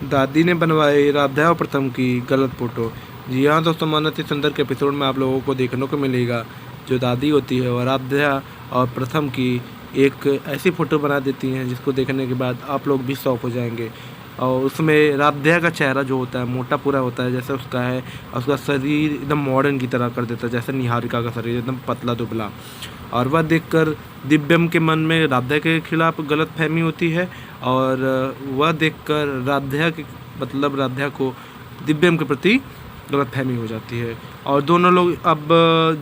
दादी ने बनवाई राधा और प्रथम की गलत फोटो। जी हाँ दोस्तों, मानस इस अंदर के एपिसोड में आप लोगों को देखने को मिलेगा जो दादी होती है और राधा और प्रथम की एक ऐसी फ़ोटो बना देती हैं जिसको देखने के बाद आप लोग भी शौक हो जाएंगे। और उसमें राधा का चेहरा जो होता है मोटा पूरा होता है जैसे उसका है, और उसका शरीर एकदम मॉडर्न की तरह कर देता है, जैसे निहारिका का शरीर एकदम पतला दुबला। और वह देखकर दिव्यम के मन में राधा के खिलाफ गलत फहमी होती है, और वह देखकर राधा के मतलब राधा को दिव्यम के प्रति गलत फहमी हो जाती है। और दोनों लोग अब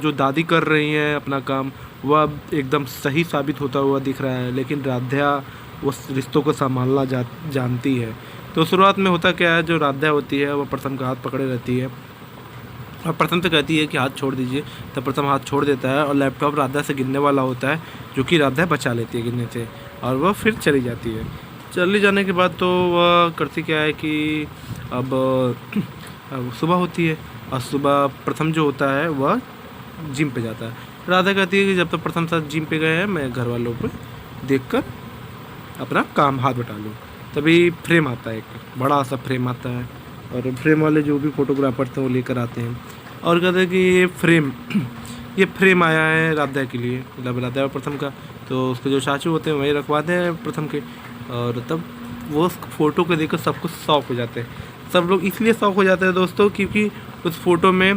जो दादी कर रही हैं अपना काम वह अब एकदम सही साबित होता हुआ दिख रहा है, लेकिन राधा उस रिश्तों को संभालना जानती है। तो शुरुआत में होता क्या है, जो राधा होती है वह प्रथम का हाथ पकड़े रहती है और प्रथम तो कहती है कि हाथ छोड़ दीजिए, तब प्रथम हाथ छोड़ देता है और लैपटॉप राधा से गिरने वाला होता है, जो कि राधा बचा लेती है गिरने से, और वह फिर चली जाती है। चली जाने के बाद तो वह करती क्या है कि अब सुबह होती है और सुबह प्रथम जो होता है वह जिम पे जाता है। राधा कहती है कि जब तक प्रथम साथ जिम पे गए हैं मैं घर वालों को देखकर अपना काम हाथ बटा लूँ। तभी फ्रेम आता है, एक बड़ा सा फ्रेम आता है, और फ्रेम वाले जो भी फोटोग्राफर थे वो लेकर आते हैं और कहते हैं कि ये फ्रेम आया है राधा के लिए, मतलब राधा और प्रथम का। तो उसके जो चाचू होते हैं वही रखवाते हैं प्रथम के, और तब वो उस फ़ोटो को देखकर सब कुछ शौक हो जाते हैं। सब लोग इसलिए शौक हो जाते हैं दोस्तों क्योंकि उस फोटो में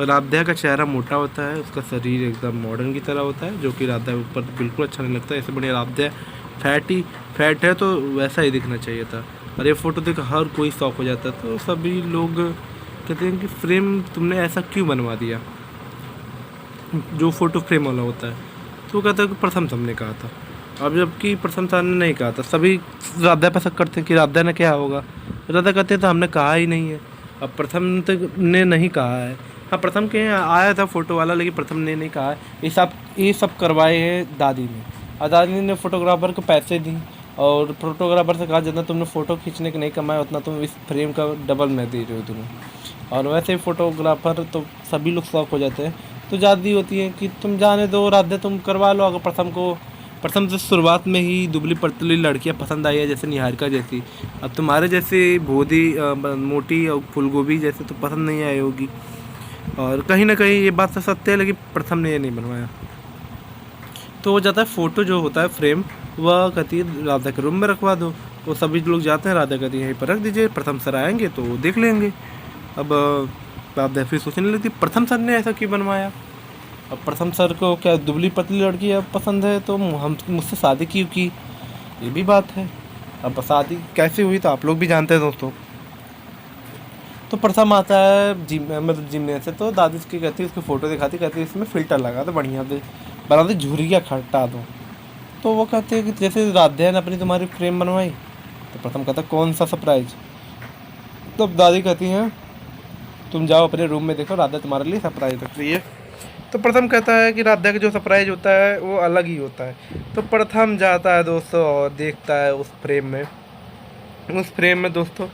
राधा का चेहरा मोटा होता है, उसका शरीर एकदम मॉडर्न की तरह होता है, जो कि राधा के ऊपर बिल्कुल अच्छा नहीं लगता है। ऐसे बढ़िया राधा फैट है तो वैसा ही दिखना चाहिए था, और ये फ़ोटो देख हर कोई शौक हो जाता है। तो सभी लोग कहते हैं कि फ्रेम तुमने ऐसा क्यों बनवा दिया, जो फ़ोटो फ्रेम वाला होता है। तो वो कहता है कि प्रथम सबने कहा था, अब जबकि प्रथम सर ने नहीं कहा था। सभी राधा पे शक करते हैं कि राधा ने क्या होगा, राधा कहते हैं तो हमने कहा ही नहीं है। अब प्रथम तक ने नहीं कहा है, हाँ प्रथम के यहाँ आया था फ़ोटो वाला, लेकिन प्रथम ने नहीं कहा है। ये सब करवाए हैं दादी ने, और दादी ने फोटोग्राफर को पैसे दी और फोटोग्राफर से कहा जितना तुमने फ़ोटो खींचने के नहीं कमाया उतना तुम इस फ्रेम का डबल मैं दे रहे हो तुम्हें। और वैसे ही फोटोग्राफर तो सभी लोग शौक हो जाते हैं। तो दादी होती है कि तुम जाने दो राधा, तुम करवा लो। अगर प्रथम से शुरुआत में ही दुबली पतली लड़कियां पसंद आई है जैसे निहारिका जैसी, अब तुम्हारे जैसे बोधी मोटी और फूलगोभी जैसे तो पसंद नहीं आई होगी। और कहीं ना कहीं ये बात तो सत्य है, लेकिन प्रथम ने ये नहीं बनवाया। तो वो जाता है फ़ोटो जो होता है फ्रेम, वह कहती है राधा के रूम में रखवा दो। वो सभी लोग जाते हैं, राधा कहती है यहीं पर रख दीजिए, प्रथम सर आएंगे तो देख लेंगे। अब राधा फिर सोचने लगती प्रथम सर ने ऐसा क्यों बनवाया। अब प्रथम सर को क्या दुबली पतली लड़की अब पसंद है तो हम मुझसे शादी क्यों की, ये भी बात है। अब शादी कैसे हुई तो आप लोग भी जानते हैं दोस्तों। तो प्रथम आता है जिम से, तो दादी उसकी कहती है, उसकी फ़ोटो दिखाती, कहती है इसमें फ़िल्टर लगा दो बढ़िया से, बना दो झुर्रियाँ खटा दो। तो वो कहते हैं कि जैसे राधा ने अपनी तुम्हारी फ्रेम बनवाई। तो प्रथम कहता है कौन सा सरप्राइज। तो दादी कहती हैं तुम जाओ अपने रूम में देखो, राधा तुम्हारे लिए सरप्राइज रख रही है। तो प्रथम कहता है कि राधा का जो सरप्राइज होता है वो अलग ही होता है। तो प्रथम जाता है दोस्तों और देखता है उस फ्रेम में दोस्तों,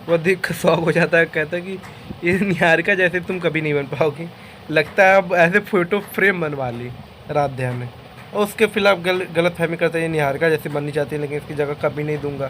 वो देख कर शौक हो जाता है। कहता है कि ये निहारिका जैसे तुम कभी नहीं बन पाओगी, लगता है अब ऐसे फ़ोटो फ्रेम बनवा ली राधा ने। और उसके खिलाफ गलत फहमी करता है, ये निहारिका जैसे बननी चाहती है लेकिन इसकी जगह कभी नहीं दूंगा।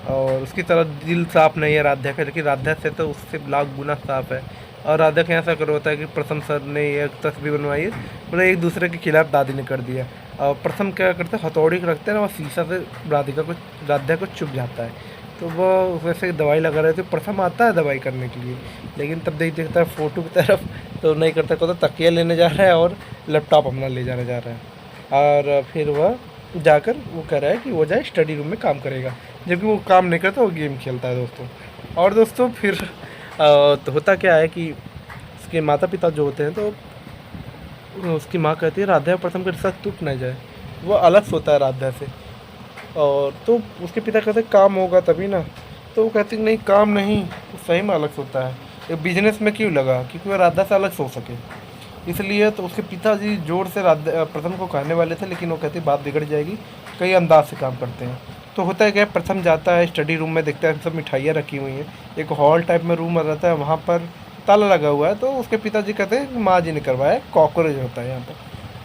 और उसकी तरह दिल साफ़ नहीं है राधा का, लेकिन राधा से तो उससे लाख गुना साफ़ है। और राधा के यहाँ ऐसा करो होता है कि प्रथम सर ने एक तस्वीर बनवाई है, मतलब एक दूसरे के खिलाफ दादी ने कर दिया। और प्रथम क्या करते हैं, हथौड़ी रखते हैं ना, वो शीशा से राधा को चुभ जाता है। तो वो वैसे दवाई लगा रहे थे, प्रथम आता है दवाई करने के लिए, लेकिन तब देखता है फ़ोटो की तरफ तो नहीं करता, कहता तकिया लेने जा रहा है और लैपटॉप अपना ले जाने जा रहा है। और फिर वह जाकर वो कह रहा है कि वो जाए स्टडी रूम में काम करेगा, जबकि वो काम नहीं करता, वो गेम खेलता है दोस्तों। और दोस्तों फिर तो होता क्या है कि उसके माता पिता जो होते हैं, तो उसकी माँ कहती है राधा और प्रथम का रिश्ता टूट ना जाए, वो अलग सोता है राधा से। और तो उसके पिता कहते हैं काम होगा तभी ना। तो वो कहती नहीं काम नहीं, वो सही में अलग सोता है, ये बिजनेस में क्यों लगा, क्योंकि वो राधा से अलग सो सके इसलिए। तो उसके पिताजी जोर से राधा प्रथम को कहने वाले थे, लेकिन वो कहते बात बिगड़ जाएगी, कई अंदाज से काम करते हैं। तो होता है क्या, प्रथम जाता है स्टडी रूम में, देखता है सब मिठाइयाँ रखी हुई हैं, एक हॉल टाइप में रूम रहता है, वहाँ पर ताला लगा हुआ है। तो उसके पिताजी कहते हैं माँ जी ने करवाया, कॉकरोच होता है यहाँ पर।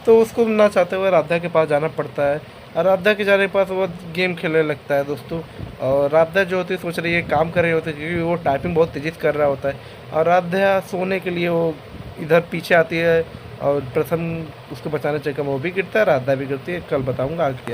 तो उसको ना चाहते हुए राधा के पास जाना पड़ता है। राधा के जाने के पास वो गेम खेलने लगता है दोस्तों। और राधा जो होती है सोच रही है काम कर रही होती है, क्योंकि वो टाइपिंग बहुत तेज़ी से कर रहा होता है। और राधा सोने के लिए वो इधर पीछे आती है और प्रथम उसको बचाने चक्कर में वो भी गिरता है, राधा भी गिरती है। कल बताऊँगा आज क्या।